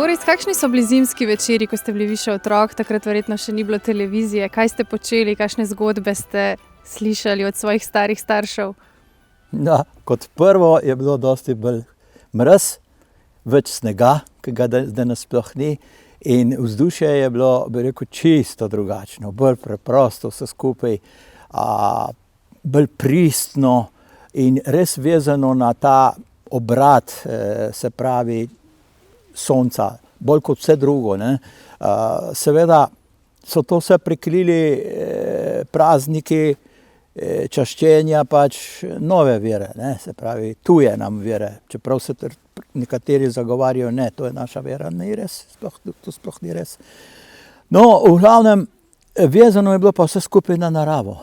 Boris, kakšni so bili zimski večeri, ko ste bili vi še otrok, takrat verjetno še ni bilo televizije, kaj ste počeli, kakšne zgodbe ste slišali od svojih starih staršev? No, kot prvo je bilo dosti bolj mraz, več snega, ki ga danes sploh ni, in vzdušje je bilo, bi rekel, čisto drugačno, bolj preprosto vse skupaj, bolj pristno in res vezano na ta obrat, se pravi, sonca, bolj kot vse drugo, ne. Seveda so to vse prikrili prazniki, čaščenja pač nove vere, ne, se pravi, tuje nam vere, čeprav se nekateri zagovarjajo, ne, to je naša vera, ni res, to sploh ni res. No, v glavnem, vezano je bilo pa vse skupaj na naravo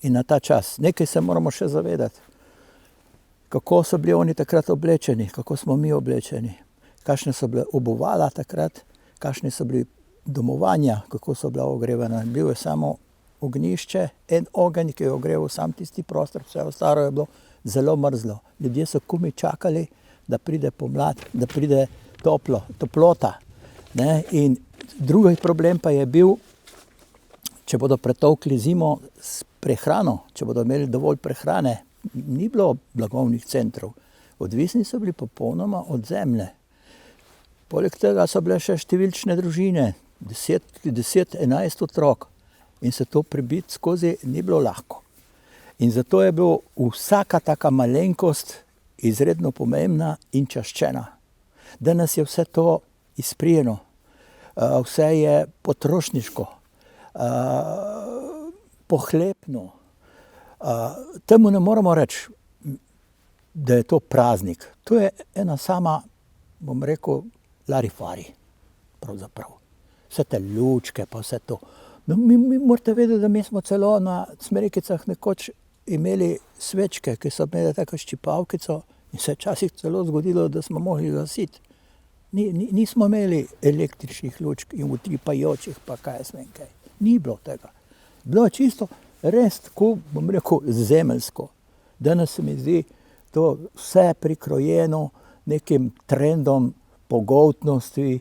in na ta čas. Nekaj se moramo še zavedati, kako so bili oni takrat oblečeni, kako smo mi oblečeni, kakšne so bile obuvala takrat, kakšne so bili domovanja, kako so bila ogrevana. Bil je samo ognjišče, en ogenj, ki je ogreval sam tisti prostor, vse ostalo je bilo zelo mrzlo. Ljudje so komaj čakali, da pride pomlad, da pride toplota, ne. In drugi problem pa je bil, če bodo pretolkli zimo s prehrano, če bodo imeli dovolj prehrane, ni bilo blagovnih centrov. Odvisni so bili popolnoma od zemlje. Poleg tega so bile še številčne družine, 10-11 otrok. In se to prebiti skozi ni bilo lahko. In zato je bila vsaka taka malenkost izredno pomembna in čaščena. Danes je vse to izprijeno, vse je potrošniško, pohlepno. Temu ne moremo reči, da je to praznik. To je ena sama, bom rekel, larifari, pravzaprav. Vse te lučke pa vse to. No, mi morate vedeti, da mi smo celo na Smrekicah nekoč imeli svečke, ki so imeli tako ščipalkico in se je včasih celo zgodilo, da smo mogli gasiti. Nismo imeli električnih lučk in utripajočih, pa kaj jaz vem kaj. Ni bilo tega. Bilo je čisto res tako, bom rekel, zemeljsko. Danes se mi zdi to vse prikrojeno nekim trendom pogoltnosti,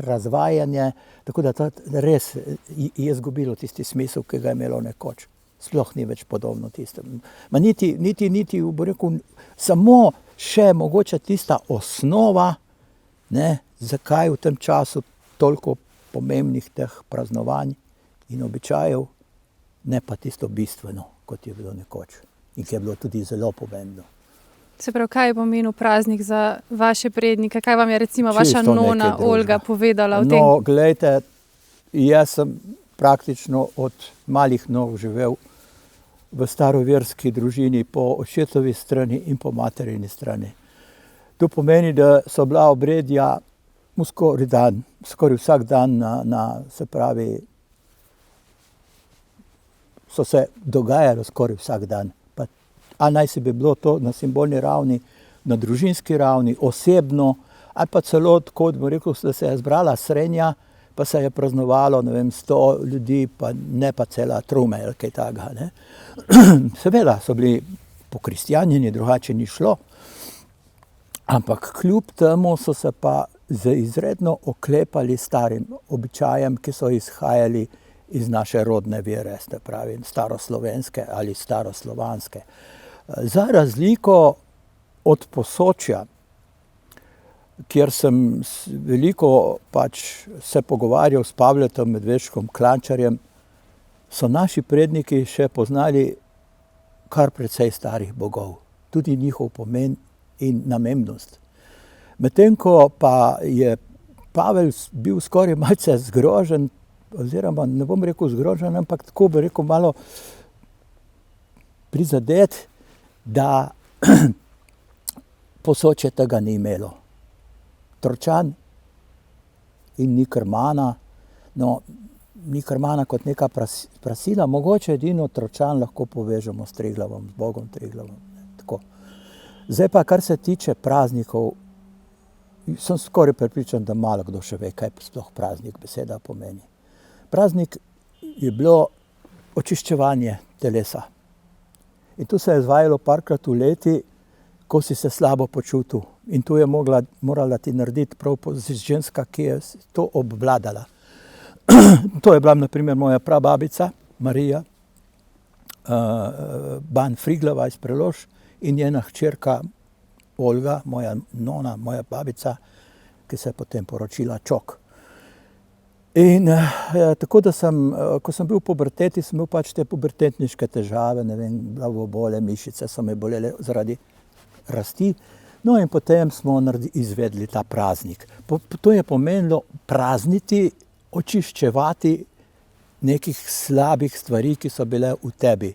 razvajanje, tako da to res je izgubilo tisti smisel, ki ga je imelo nekoč. Sploh ni več podobno tistemu. Ma niti, bo rekel, samo še mogoče tista osnova, ne, zakaj v tem času toliko pomembnih teh praznovanj in običajev, ne pa tisto bistveno, kot je bilo nekoč in ki je bilo tudi zelo pomembno. Se pravi, kaj je pomenil praznik za vaše prednike? Kaj vam je recimo vaša nona Olga povedala o tem? No, glejte, jaz sem praktično od malih nog živel v staroverski družini po očetovi strani in po materini strani. To pomeni, da so bila obredja skoraj vsak dan se pravi, so se dogajalo skoraj vsak dan. A naj si bi bilo to na simbolni ravni, na družinski ravni, osebno, ali pa celo tako, da bom rekel, da se je zbrala srenja, pa se je praznovalo, ne vem, 100 ljudi, pa ne pa cela trume ali kaj takega, ne. Seveda so bili pokristjanjeni, drugače ni šlo, ampak kljub temu so se pa izredno oklepali starim običajem, ki so izhajali iz naše rodne vere, se pravi, staroslovenske ali staroslovanske. Za razliko od Posočja, kjer sem veliko pač se pogovarjal s Pavletom Medveškom Klančarjem, so naši predniki še poznali kar precej starih bogov, tudi njihov pomen in namembnost. Medtem ko pa je Pavel bil skoraj malce zgrožen, oziroma ne bom rekel zgrožen, ampak tako bi rekel malo prizadet, da Posočje tega ni imelo. Torčan in ni Krmana, no, ni Krmana kot neka prasila, mogoče edino Torčan lahko povežemo s Triglavom, z bogom Triglavom. Tako. Zdaj pa, kar se tiče praznikov, sem skoraj prepričan, da malo kdo še ve, kaj sploh praznik beseda pomeni. Praznik je bilo očiščevanje telesa. In to se je izvajalo parkrat v leti, ko si se slabo počutil. In to je morala ti narediti prav ženska, ki je to obvladala. To je bila na primer moja prababica Marija Ban Friglova iz Prelož in njena hčerka Olga, moja nona, moja babica, ki se je potem poročila Čok. In tako da ko sem bil v puberteti, sem imel pač te pubertetniške težave, ne vem, glavobole, mišice so me bolele zaradi rasti. No in potem smo izvedli ta praznik. To je pomenilo prazniti, očiščevati nekih slabih stvari, ki so bile v tebi.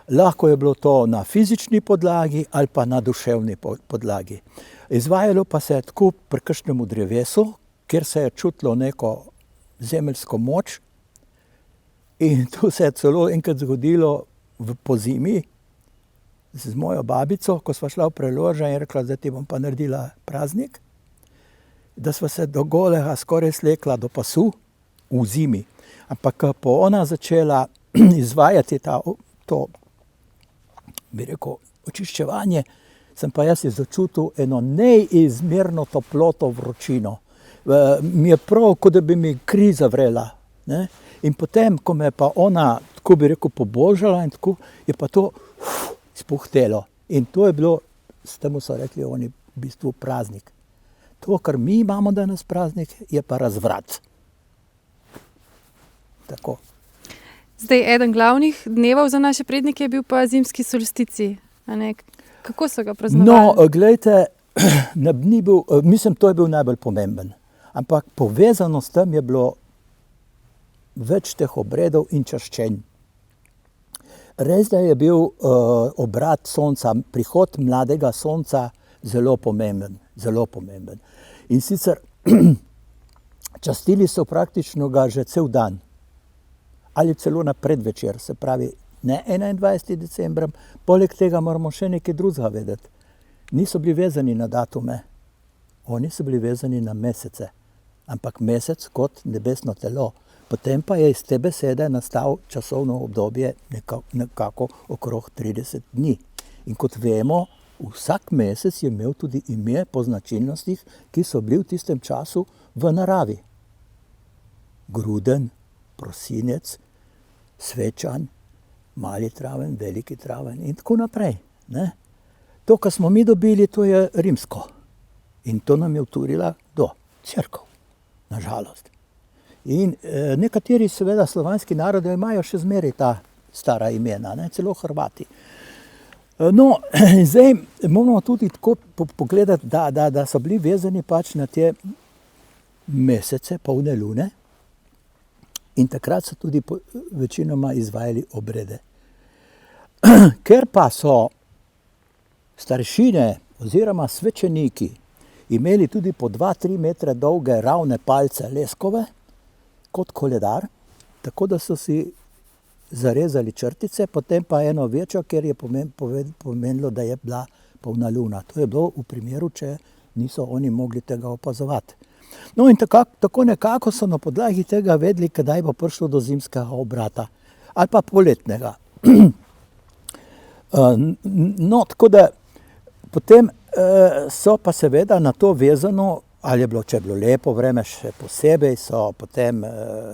Lahko je bilo to na fizični podlagi ali pa na duševni podlagi. Izvajalo pa se je tako pri kakšnemu drevesu, kjer se je čutilo neko zemeljsko moč, in to se je celo enkrat zgodilo po zimi z mojo babico, ko sva šla v Prelože in rekla, zdaj ti bom pa naredila praznik, da sva se do golega skoraj slekla do pasu v zimi. Ampak ko ona začela izvajati to, bi rekel, očiščevanje, sem pa jaz začutil eno neizmerno toploto, vročino. Mi je prav, kot da bi mi kri zavrela. Ne? In potem, ko me je pa ona, tako bi rekel, pobožala in tako, je pa to izpuhtelo. In to je bilo, s temu so rekli oni, v bistvu praznik. To, kar mi imamo danes praznik, je pa razvrat. Tako. Zdaj, eden glavnih dnevov za naše prednike je bil pa zimski solstici. Kako so ga praznovali? No, glejte, mislim, to je bil najbolj pomemben. Ampak povezano s tem je bilo več teh obredov in čaščenj. Res, da je bil obrat sonca, prihod mladega sonca zelo pomemben, zelo pomemben. In sicer častili so praktično ga že cel dan. Ali celo na predvečer, se pravi ne 21. decembra, poleg tega moramo še nekaj drugega vedeti. Niso bili vezani na datume, oni so bili vezani na mesece, ampak mesec kot nebesno telo. Potem pa je iz te besede nastal časovno obdobje nekako okrog 30 dni. In kot vemo, vsak mesec je imel tudi ime po značilnostih, ki so bili v tistem času v naravi. Gruden, prosinec, svečan, mali traven, veliki traven in tako naprej. Ne? To, kar smo mi dobili, to je rimsko. In to nam je uturila cerkev, nažalost. In nekateri seveda slovanski narodi imajo še zmeraj ta stara imena, ne? Celo Hrvati. No, zdaj moramo tudi tako pogledati, da so bili vezani pač na te mesece, polne lune, in takrat so tudi večinoma izvajali obrede. Ker pa so starešine oziroma svečeniki imeli tudi po 2-3 metre dolge ravne palce leskove, kot koledar, tako da so si zarezali črtice, potem pa eno večjo, ker je pomenilo, da je bila polna luna. To je bilo v primeru, če niso oni mogli tega opazovati. No in tako nekako so na podlagi tega vedeli, kdaj bo prišlo do zimskega obrata ali pa poletnega. No, tako da potem so pa seveda na to vezano, ali je bilo, če je bilo lepo vreme, še posebej so potem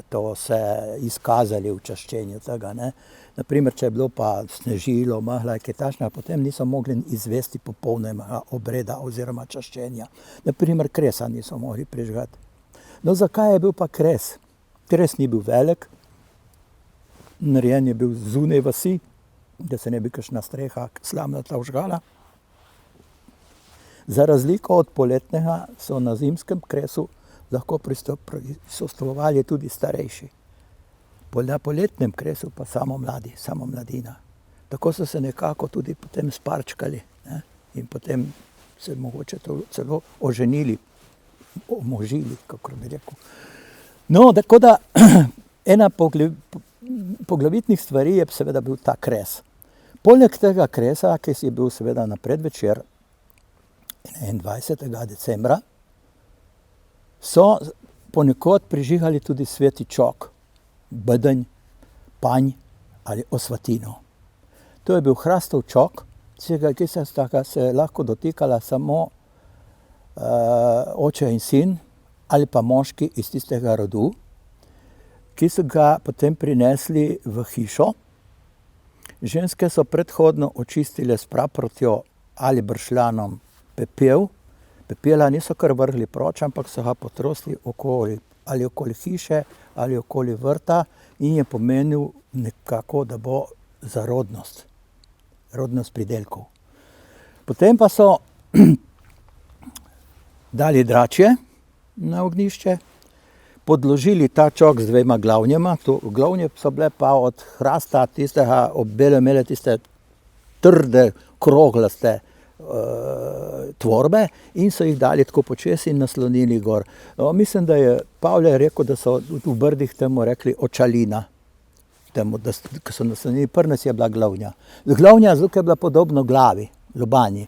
to se izkazali v čaščenju tega. Ne? Naprimer, če je bilo pa snežilo, magla, kaj takšnega, potem niso mogli izvesti popolnega obreda oziroma čaščenja. Naprimer, kresa niso mogli prižgati. No, zakaj je bil pa kres? Kres ni bil velik, narejen je bil zunaj vasi, da se ne bi kakšna streha slamnata vžgala. Za razliko od poletnega so na zimskem kresu lahko prisostvovali tudi starejši. Na poletnem kresu pa samo mladi, samo mladina. Tako so se nekako tudi potem sparčkali, ne? In potem se mogoče celo oženili, omožili, kako bi rekel. No, tako da ena poglavitnih stvari je seveda bil ta kres. Poleg tega kresa, ki je bil seveda na predvečer 21. decembra, so ponekod prižigali tudi sveti čok, bedenj, panj ali osvatino. To je bil hrastov čok, ki se lahko dotikala samo oče in sin ali pa moški iz tistega rodu, ki so ga potem prinesli v hišo. Ženske so predhodno očistile s praprotjo ali bršljanom pepel. Pepela niso kar vrgli proč, ampak so ga potrosili okoli hiše ali okoli vrta in je pomenil nekako, da bo za rodnost pridelkov. Potem pa so dali dračje na ognjišče, podložili ta čok z 2 glavnjama. Glavnje so bile pa od hrasta tistega, obele imele tiste trde, kroglaste tvorbe in so jih dali tako počez in naslonili gor. Mislim, da je Pavle rekel, da so v Brdih temu rekli očalina. Ko so naslonili, prnes je bila glavnja. Glavnja je bila podobno glavi, lobanji.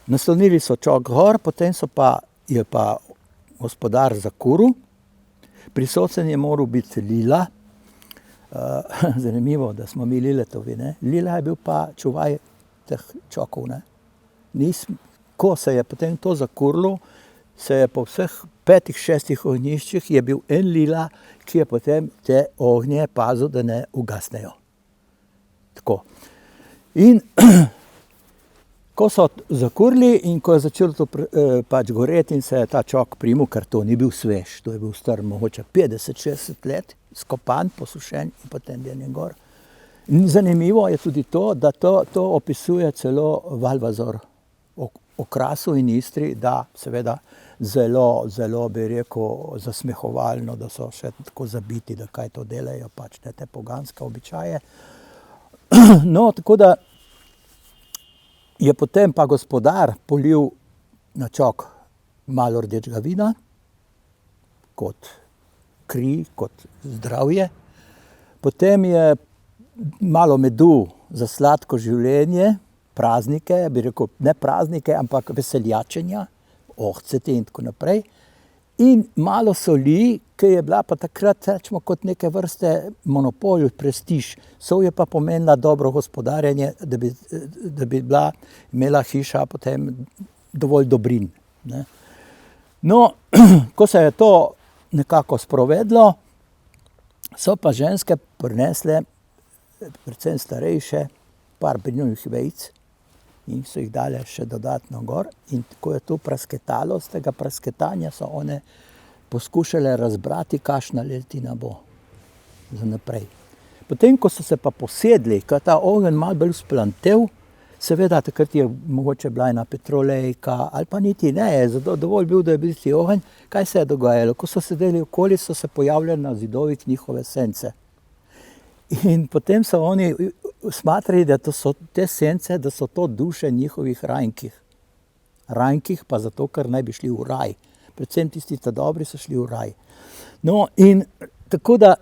Naslonili so čok gor, potem je pa gospodar zakuril. Prisoten je moral biti Lila. Zanimivo, da smo mi Liletovi, ne? Lila je bil pa čuvaj teh čokov, ne? Ko se je potem to zakurilo, se je po vseh 5-6 ognjiščih je bil en Lila, ki je potem te ognje pazil, da ne ugasnejo. Tako. In ko so zakurili in ko je začelo to pač goreti in se je ta čok primil, ker to ni bil svež, to je bil star mogoče 50-60 let, skopan, posušen in potem denjen gor. Zanimivo je tudi to, da to opisuje celo Valvazor o Krasu in Istri, da seveda zelo, zelo bi rekel zasmehovalno, da so še tako zabiti, da kaj to delajo, pač ne te poganske običaje. No, tako da je potem pa gospodar polil na čok malo rdečega vina, kot kri, kot zdravje. Potem je malo medu za sladko življenje, praznike, bi rekel, ne praznike, ampak veseljačenja, ohceti in tako naprej. In malo soli, ki je bila pa takrat, rečemo, kot neke vrste monopol, prestiž. Sol je pa pomenila dobro gospodarjenje, da bi imela hiša potem dovolj dobrin, ne. No, ko se je to nekako sprovedlo, so pa ženske prinesle, predvsem starejše, par brinovih vejic in so jih dale še dodatno gor. In ko je to prasketalo, z tega prasketanja so one poskušale razbrati, kakšna letina bo za naprej. Potem, ko so se pa posedli, ko je ta ogenj malo bolj splantel, seveda takrat je mogoče bila ena petrolejka, ali pa niti ne, dovolj bil, da je bil ti ogenj. Kaj se je dogajalo? Ko so sedeli okoli, so se pojavljali na zidovih njihove sence. In potem so oni smatrali, da to so te sence, da so to duše njihovih rajnkih. Rajnkih pa zato, ker naj bi šli v raj. Predvsem tisti ta dobri so šli v raj. No, in tako da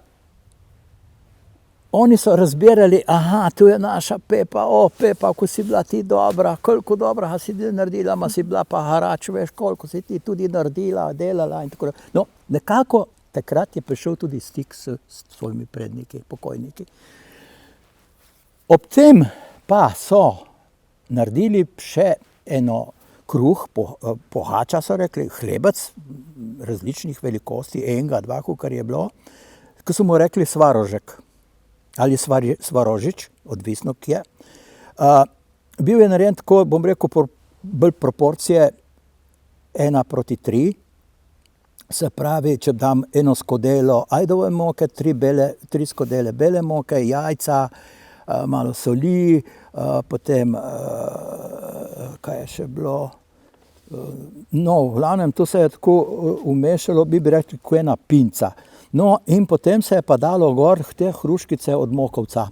oni so razbirali, aha, tu je naša Pepa, Pepa, ko si bila ti dobra, koliko dobra si ti naredila, ma si bila pa harač, veš, koliko si ti tudi naredila, delala in tako. No, nekako takrat je prišel tudi stik s svojimi predniki, pokojniki. Ob tem pa so naredili še eno kruh, pohača so rekli, hlebec različnih velikosti, 1, 2, kar je bilo, ko so mu rekli svarožek ali svarožič, odvisno kje. Bil je narejen tako, bom rekel, bolj proporcije 1:3, se pravi, če dam eno skodelo ajdove moke, 3 skodele bele moke, jajca, malo soli, potem, kaj je še bilo, no, v glavnem, to se je tako umešalo, bi rekli, kot ena pinca. No, in potem se je pa dalo gor te hruškice od mokovca,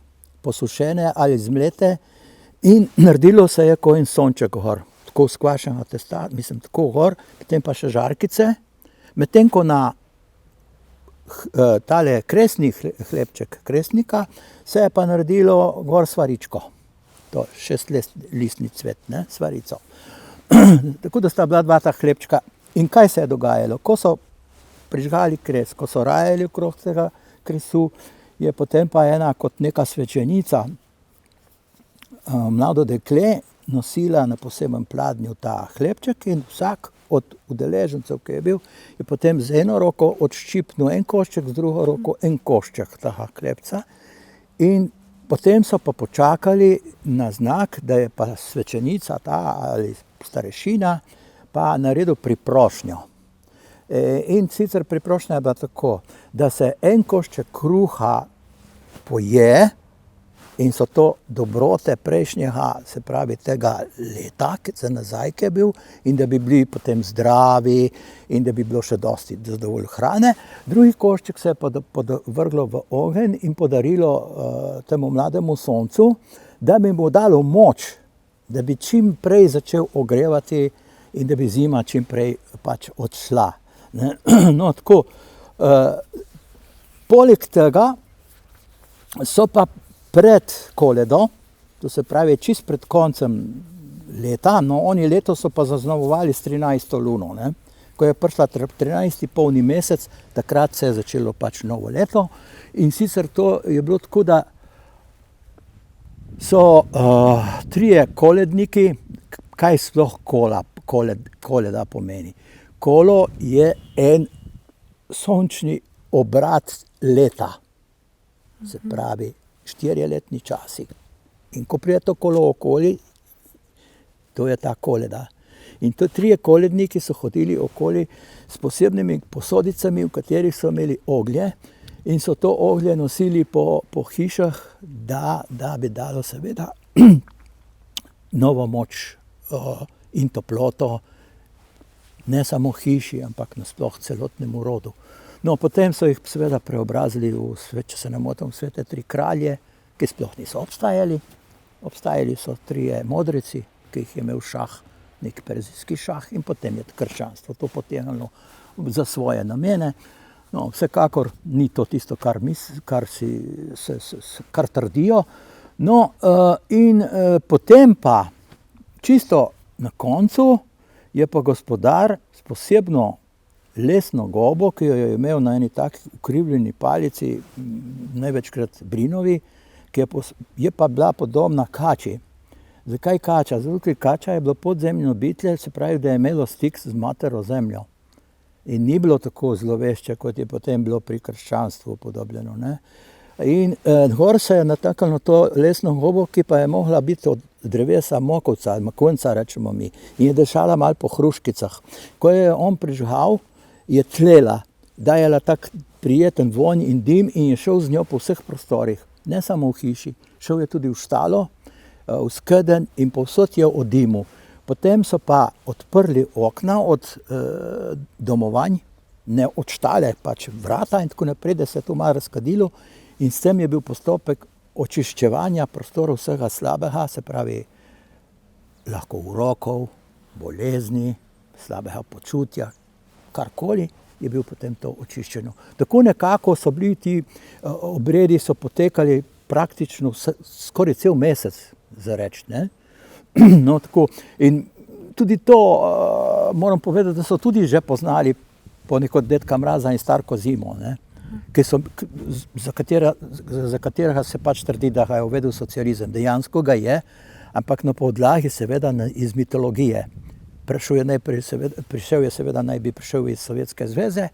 posušene ali zmlete, in naredilo se je kot en sonček gor, tako skvašena testa, mislim, tako gor, potem pa še žarkice. Medtem ko na tale kresni hlebček kresnika se je pa naredilo gor svaričko. To 6-listni cvet, ne, svarico. Tako da sta bila 2 ta hlebčka. In kaj se je dogajalo? Ko so prižgali kres, ko so rajali okrog tega kresu, je potem pa ena kot neka svečenica, mlado dekle, nosila na poseben pladnju ta hlebček in vsak od udeležencev, ki je bil, je potem z eno roko odščipnil en košček, z drugo roko en košček tega hlebca. In potem so pa počakali na znak, da je pa svečenica ta ali starešina pa naredil priprošnjo. In sicer priprošnja je bila tako, da se en košček kruha poje in so to dobrote prejšnjega, se pravi tega leta, ki se nazaj je bil, in da bi bili potem zdravi in da bi bilo še dosti dovolj hrane. Drugi košček se je vrglo v ogenj in podarilo temu mlademu soncu, da bi mu dalo moč, da bi čim prej začel ogrevati in da bi zima čim prej pač odšla. No, tako. Poleg tega so pa pred koledo, to se pravi čist pred koncem leta, no oni letos so pa zaznamovali s 13. luno, ne? Ko je prišla 13. polni mesec, takrat se je začelo pač novo leto in sicer to je bilo tako, da so trije koledniki, kaj sploh koleda pomeni. Kolo je en sončni obrat leta, se pravi 4-letni časi. In ko pride to kolo okoli, to je ta koleda. In to trije koledniki so hodili okoli s posebnimi posodicami, v katerih so imeli oglje in so to oglje nosili po hišah, da bi dalo seveda novo moč in toploto, ne samo hiši, ampak nasploh celotnemu rodu. No, potem so jih seveda preobrazili če se ne motim, svete tri kralje, ki sploh niso obstajali. Obstajali so trije modreci, ki jih je imel šah, nek perzijski šah, in potem je krščanstvo to potegnilo za svoje namene. No, vsekakor ni to tisto, kar trdijo. No, in potem pa, čisto na koncu, je pa gospodar s posebno lesno gobo, ki jo je imel na eni taki ukrivljeni palici, največkrat brinovi, ki je pa bila podobna kači. Zakaj kača? Zato, ker kača je bilo podzemno bitje, se pravi, da je imelo stik z matero zemljo. In ni bilo tako zlovešče, kot je potem bilo pri krščanstvu upodobljeno, ne. In gor se je nataknilo to lesno gobo, ki pa je mogla biti od drevesa mokovca, makonca rečemo mi, in je dešala malo po hruškicah. Ko je on prižgal, je tlela, dajala tak prijeten vonj in dim in je šel z njo po vseh prostorih, ne samo v hiši, šel je tudi v štalo, v skedenj in povsod je o dimu. Potem so pa odprli okna od domovanj, ne od štale, pač vrata in tako naprej, da se je to malo razkadilo in s tem je bil postopek očiščevanja prostorov vsega slabega, se pravi lahko urokov, bolezni, slabega počutja, karkoli je bil potem to očiščeno. Tako nekako so bili ti obredi, so potekali praktično skoraj cel mesec, za reči, ne. No, tako. In tudi to moram povedati, da so tudi že poznali ponekod Dedka Mraza in Starko zimo, ne. Za katerega se pač trdi, da ga je uvedel socializem. Dejansko ga je, ampak na podlagi seveda iz mitologije. Prišel je seveda, naj bi prišel iz Sovjetske zveze,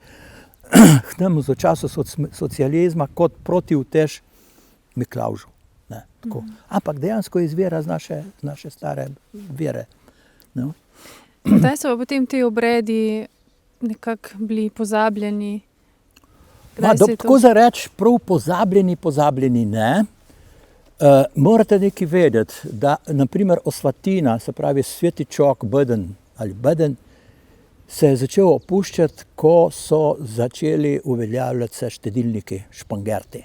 k temu za času socializma kot protiutež Miklavžu. Ne, tako. Ampak dejansko izvira z naše stare vere. No. Kdaj so potem ti obredi nekako bili pozabljeni? Tako za reči, prav pozabljeni ne. Morate nekaj vedeti, da naprimer Osvatina, se pravi Sveti Čok Beden, se je začel opuščati, ko so začeli uveljavljati se štedilniki, špangerti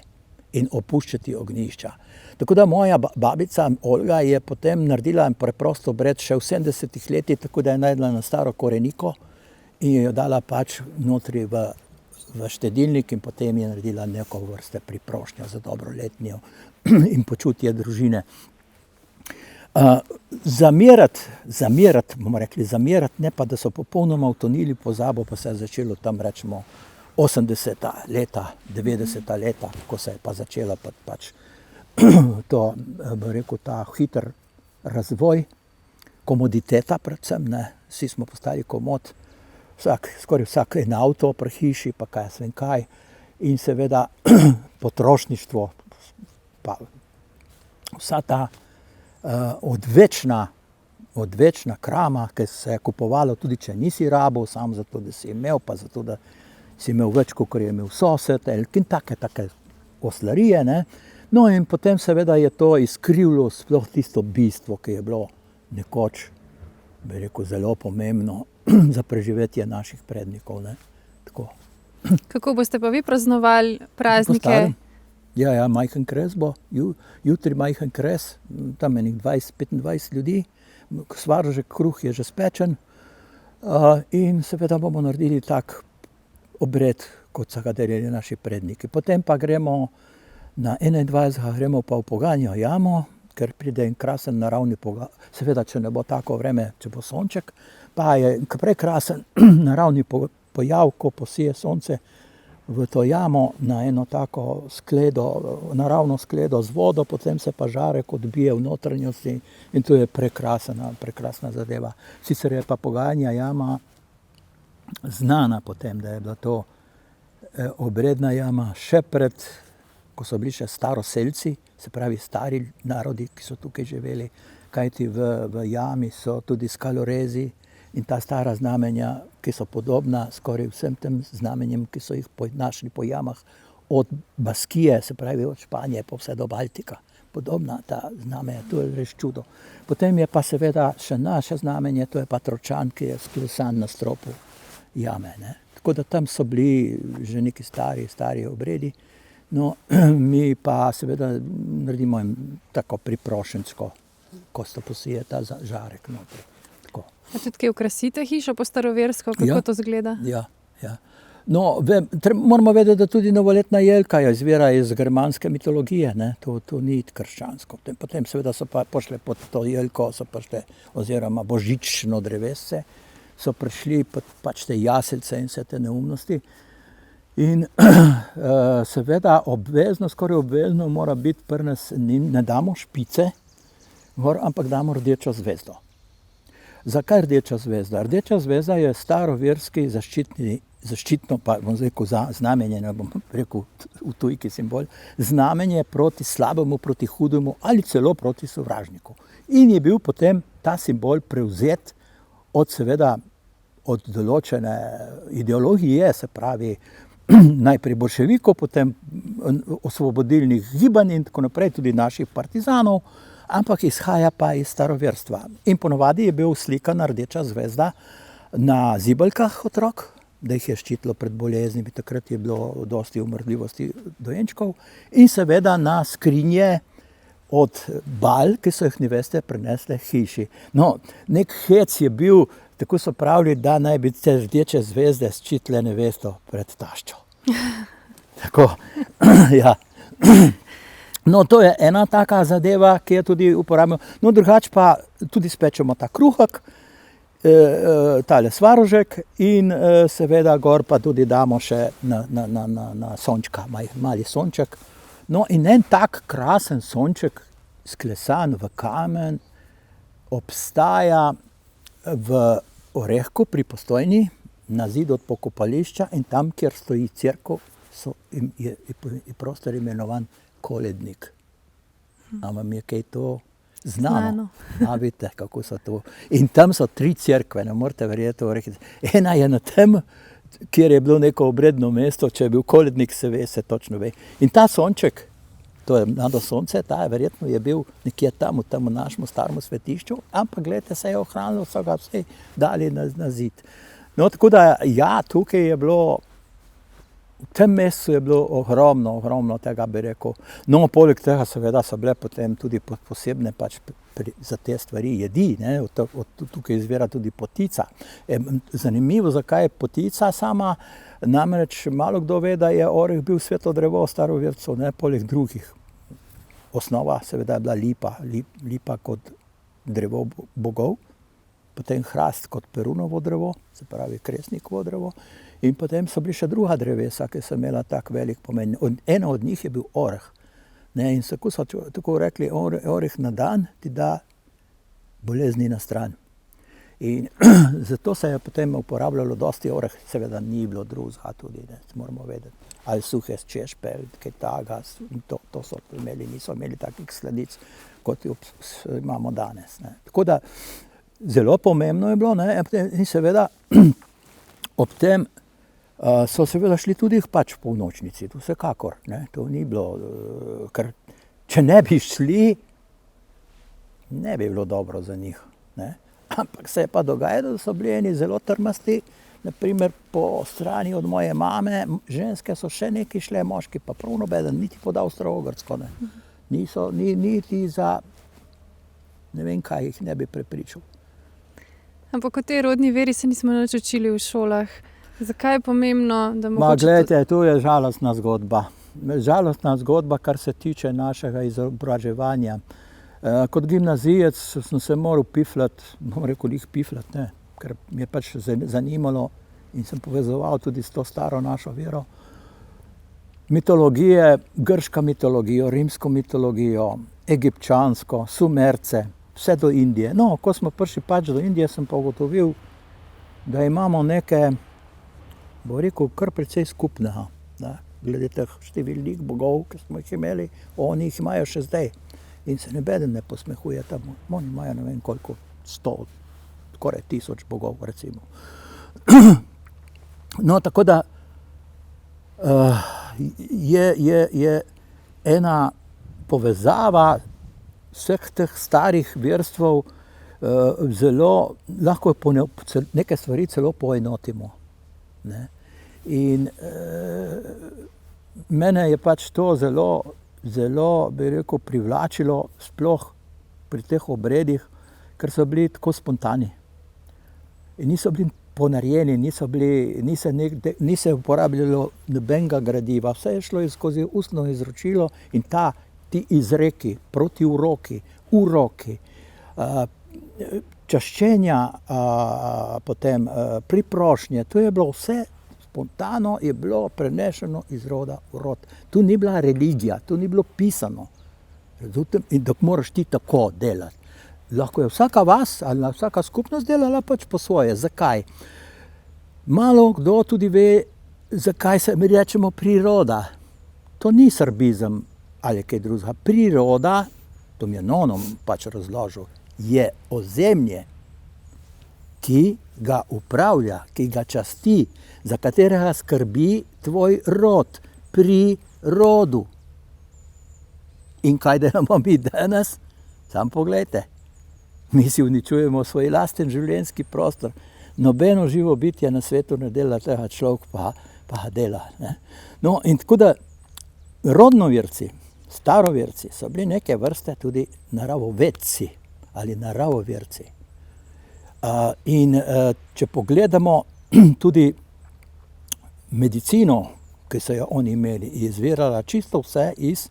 in opuščati ognjišča. Tako da moja babica Olga je potem naredila en preprost obred še v 70 letih, tako da je najdela na staro koreniko in jo dala pač notri v štedilnik in potem je naredila neko vrste priprošnjo za dobro letnjo in počutje družine. Zamerati, bomo rekli, ne pa, da so popolnoma utonili pozabo, pa se je začelo tam, rečemo, 80. leta, 90. leta, ko se je pa začela pač to, bi rekel, ta hiter razvoj komoditeta predvsem, ne. Vsi smo postali komod, skoraj vsak en avto pri hiši, pa kaj jaz vem kaj. In seveda potrošništvo, pa vsa ta odvečna krama, ki se je kupovalo tudi, če nisi rabil, samo zato, da si imel, pa zato, da si imel več, kakor je imel sosed, in take oslarije, ne. No, in potem seveda je to izkrivilo sploh tisto bistvo, ki je bilo nekoč, bi rekel, zelo pomembno za preživetje naših prednikov, ne. Tako. Kako boste pa vi praznovali praznike? Po starem. Ja, majhen kres bo, jutri majhen kres, tam enih 20-25 ljudi, svarožek kruh je že spečen, in seveda bomo naredili tak obred, kot so ga delali naši predniki. Potem pa gremo na 21. gremo pa v Poganjo jamo, ker pride en krasen naravni seveda, če ne bo tako vreme, če bo sonček, pa je prekrasen naravni pojav, ko posije sonce v to jamo na eno tako skledo, naravno skledo z vodo, potem se pa žarek odbije v notranjosti in to je prekrasna zadeva. Sicer je pa Poganja jama znana potem, da je bila to obredna jama še pred, ko so bili še staroselci, se pravi stari narodi, ki so tukaj živeli, kajti v jami so tudi skalorezi in ta stara znamenja, ki so podobna skoraj vsem tem znamenjem, ki so jih našli po jamah od Baskije, se pravi od Španije pa vse do Baltika. Podobna ta znamenja, to je res čudo. Potem je pa seveda še naše znamenje, to je pa Tročan, ki je sklesan na stropu jame, ne. Tako da tam so bili že neki stari obredi. No, mi pa seveda naredimo tako priprošensko, ko se posije ta žarek notri. Tako. A tudi kaj okrasite hišo po staroversko, kako to izgleda? Ja. No, moramo vedeti, da tudi novoletna jelka izvira iz germanske mitologije, ne, to ni krščansko. Potem seveda so pa pošle pod to jelko, so prišle, oziroma božično drevesce, so prišli pač te jaselce in vse te neumnosti. In seveda skoraj obvezno mora biti pri nas, ne damo špice gor, ampak damo rdečo zvezdo. Zakaj rdeča zvezda? Rdeča zvezda je staroverski zaščitno, pa bom rekel znamenje, ne bom rekel v tujki simbol, znamenje proti slabemu, proti hudemu ali celo proti sovražniku. In je bil potem ta simbol prevzet od določene ideologije, se pravi najprej bolševikov, potem osvobodilnih gibanj in tako naprej, tudi naših partizanov, ampak izhaja pa iz staroverstva. In ponovadi je bil slikana rdeča zvezda na zibelkah otrok, da jih je ščitilo pred boleznimi, takrat je bilo dosti umrljivosti dojenčkov, in seveda na skrinje od bal, ki so jih neveste prinesle hiši. No, nek hec je bil, tako so pravili, da naj bi te rdeče zvezde ščitile nevesto pred taščo. Tako, ja. No, to je ena taka zadeva, ki je tudi uporabljena. No, drugače pa tudi spečemo ta kruhek, tale svarožek in seveda gor pa tudi damo še na sončka, mali sonček. No, in en tak krasen sonček, sklesan v kamen, obstaja v Orehku pri Postojni, na zidu od pokopališča, in tam, kjer stoji cerkev, je prostor imenovan Kolednik. A vam je kaj to znano? A vidite, kako so to. In tam so 3 cerkve, ne morete verjeti. Ena je na tem, kjer je bilo neko obredno mesto, če je bil Kolednik, se ve, se točno ve. In ta sonček, to je mlado sonce, ta verjetno je bil nekje tam, v našem starem svetišču, ampak gledajte, se je ohranilo, so ga vse dali na zid. No, tako da, ja, tukaj je bilo, v tem mestu je bilo ogromno tega, bi rekel. No, poleg tega seveda so bile potem tudi posebne pač za te stvari jedi, ne, tukaj izvira tudi potica. Zanimivo, zakaj je potica sama, namreč malo kdo ve, da je oreh bil sveto drevo starovercev, ne, poleg drugih. Osnova seveda je bila lipa kot drevo bogov, potem hrast kot perunovo drevo, se pravi kresnikovo drevo, in potem so bili še druga drevesa, ki so imela tak velik pomen. Eno od njih je bil oreh. Ne, in so tako rekli, oreh na dan ti da bolezni na stran. In zato se je potem uporabljalo dosti oreh, seveda ni bilo drugega tudi, ne, moramo vedeti. Ali suhe češpe, kaj takega, to so imeli, niso imeli takih sladic, kot imamo danes. Ne. Tako da zelo pomembno je bilo, ne, in seveda ob tem so seveda šli tudi pač v polnočnici, to vsekakor, ne, to ni bilo, ker če ne bi šli, ne bi bilo dobro za njih, ne. Ampak se je pa dogajalo, da so bili eni zelo trmasti, naprimer po strani od moje mame, ženske so še neki šle, moški pa prav nobeden, niti pod Avstro-Ogrsko, ne. Niso, niti za, ne vem kaj jih ne bi prepričal. Ampak o tej rodni veri se nismo nič učili v šolah. Zakaj je pomembno, da mogoče... Glejte, tu je žalostna zgodba. Žalostna zgodba, kar se tiče našega izobraževanja. Kot gimnazijec sem se moral pifljati, bom rekel jih pifljati, ne, ker mi je pač zanimalo in sem povezoval tudi s to staro našo vero. Mitologije, grška mitologijo, rimsko mitologijo, egipčansko, Sumerce, vse do Indije. No, ko smo prišli pač do Indije, sem pa ugotovil, da imamo neke, bom rekel, kar precej skupnega, ne, glede teh številnih bogov, ki smo jih imeli, oni jih imajo še zdaj. In se nobeden ne posmehuje tam, oni imajo ne vem koliko, 100, skoraj 1000 bogov, recimo. No, tako da je ena povezava vseh teh starih verstvov zelo, lahko neke stvari celo poenotimo, ne. In mene je pač to zelo, bi rekel, privlačilo, sploh pri teh obredih, ker so bili tako spontani. In niso bili ponarejeni, ni se uporabljalo nobenega gradiva, vse je šlo skozi ustno izročilo in ti izreki, protiuroki, uroki, čaščenja, potem priprošnje, to je bilo vse spontano, je bilo prenešeno iz roda v rod. Tu ni bila religija, tu ni bilo pisano. In da moraš ti tako delati. Lahko je vsaka vas ali vsaka skupnost delala pač po svoje. Zakaj? Malo kdo tudi ve, zakaj se mi rečemo priroda. To ni srbizem ali kaj drugega. Priroda, to mi je Nono pač razložil, je ozemlje, ki ga upravlja, ki ga časti, za katerega skrbi tvoj rod pri rodu. In kaj delamo mi danes? Sam poglejte. Mi si uničujemo svoj lasten življenjski prostor. Nobeno živo bitje na svetu ne dela tega, človek pa dela. Ne? No, in tako da rodnoverci, staroverci so bili neke vrste tudi naravovedci ali naravoverci. In če pogledamo tudi medicino, ki so jo oni imeli, je izvirala čisto vse iz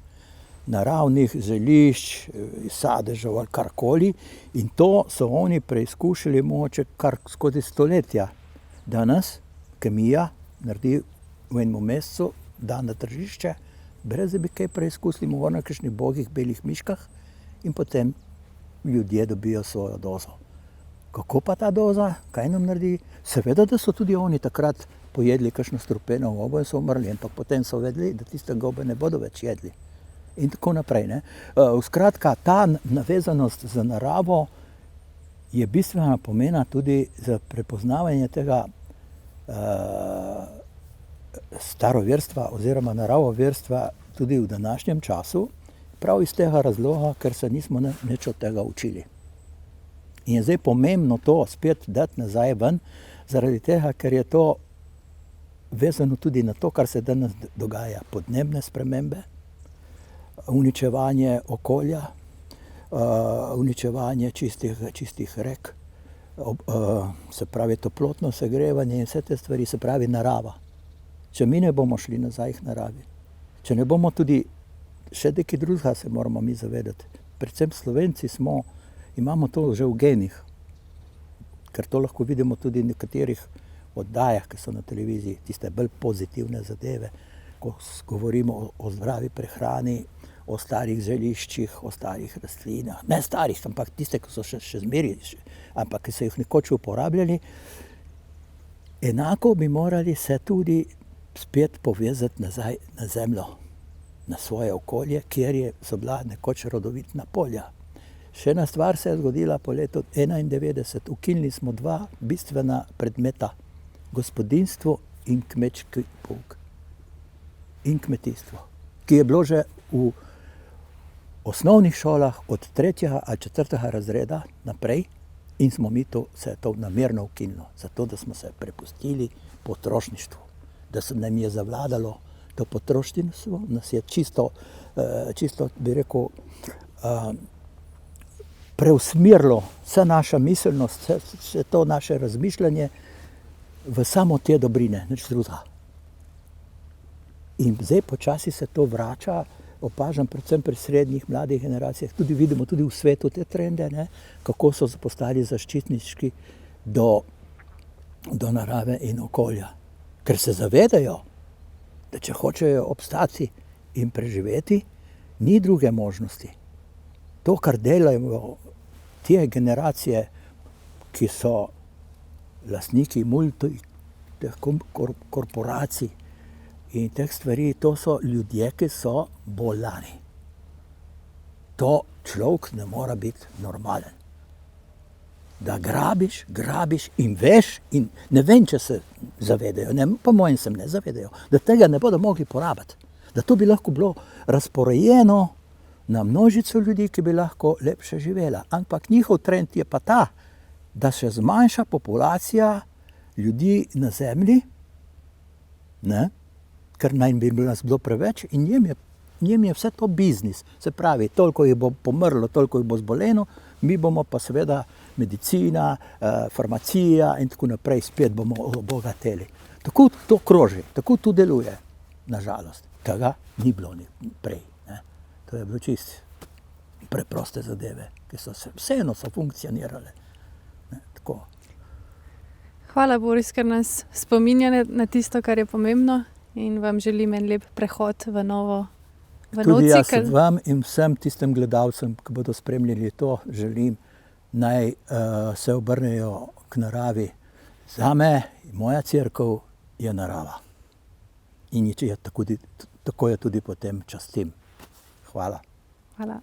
naravnih zelišč, iz sadežev ali karkoli, in to so oni preizkušali mogoče kar skozi stoletja. Danes kemija naredi v enem mesecu, da na tržišče, brez da bi kaj preizkusili, mogoče na kakšnih bogih belih miškah, in potem ljudje dobijo svojo dozo. Kako pa ta doza, kaj nam naredi? Seveda, da so tudi oni takrat pojedli kakšno strupeno gobo in so umrli, ampak potem so vedeli, da tiste gobe ne bodo več jedli. In tako naprej, ne. Skratka, ta navezanost z naravo je bistvena pomena tudi za prepoznavanje tega staroverstva oziroma naravoverstva tudi v današnjem času, prav iz tega razloga, ker se nismo nič od tega učili. In je zdaj pomembno to spet dati nazaj ven, zaradi tega, ker je to vezano tudi na to, kar se danes dogaja. Podnebne spremembe, uničevanje okolja, uničevanje čistih rek, se pravi toplotno segrevanje in vse te stvari, se pravi narava. Če mi ne bomo šli nazaj k naravi, če ne bomo tudi, še nekaj drugega se moramo mi zavedati, predvsem Slovenci imamo to že v genih, ker to lahko vidimo tudi v nekaterih oddajah, ki so na televiziji, tiste bolj pozitivne zadeve, ko govorimo o zdravi prehrani, o starih zeliščih, o starih rastlinah. Ne starih, ampak tiste, ki so še zmeraj, ampak ki so jih nekoč uporabljali. Enako bi morali se tudi spet povezati nazaj na zemljo, na svoje okolje, kjer so bila nekoč rodovitna polja. Še ena stvar se je zgodila po letu 1991. Ukinili smo 2 bistvena predmeta. Gospodinjstvo in kmečki pouk. In kmetijstvo, ki je bilo že v osnovnih šolah od 3. ali 4. razreda naprej in smo mi se to namerno ukinilo, zato da smo se prepustili potrošništvu, da se nam je zavladalo to potrošništvo, nas je čisto bi rekel, preusmerilo vsa naša miselnost, vse to naše razmišljanje v samo te dobrine, nič drugega. In zdaj počasi se to vrača, opažam predvsem pri srednjih, mladih generacijah, tudi vidimo tudi v svetu te trende, ne, kako so postali zaščitniški do narave in okolja. Ker se zavedajo, da če hočejo obstati in preživeti, ni druge možnosti. To, kar delajo te generacije, ki so lastniki teh korporacij in teh stvari, to so ljudje, ki so bolani. To človek ne mora biti normalen. Da grabiš in veš, in ne vem, če se zavedajo, po mojem se ne zavedajo, da tega ne bodo mogli porabiti. Da to bi lahko bilo razporejeno na množico ljudi, ki bi lahko lepše živela. Ampak njihov trend je pa ta, da se zmanjša populacija ljudi na zemlji, ne? Ker naj bi nas bilo preveč in njim je vse to biznis. Se pravi, toliko jih bo pomrlo, toliko jih bo zboleno, mi bomo pa seveda medicina, farmacija in tako naprej, spet bomo obogateli. Tako to kroži, tako to deluje, nažalost. Tega ni bilo prej. Ne? To je bilo čisto preproste zadeve, ki so vseeno funkcionirale. Ne? Tako. Hvala, Boris, ker nas spominja na tisto, kar je pomembno, in vam želim en lep prehod v nov cikel. Tudi jaz vam in vsem tistim gledalcem, ki bodo spremljali to, želim, naj se obrnejo k naravi. Zame, moja cerkev je narava. In tako je tudi potem častim. Hvala. Hvala.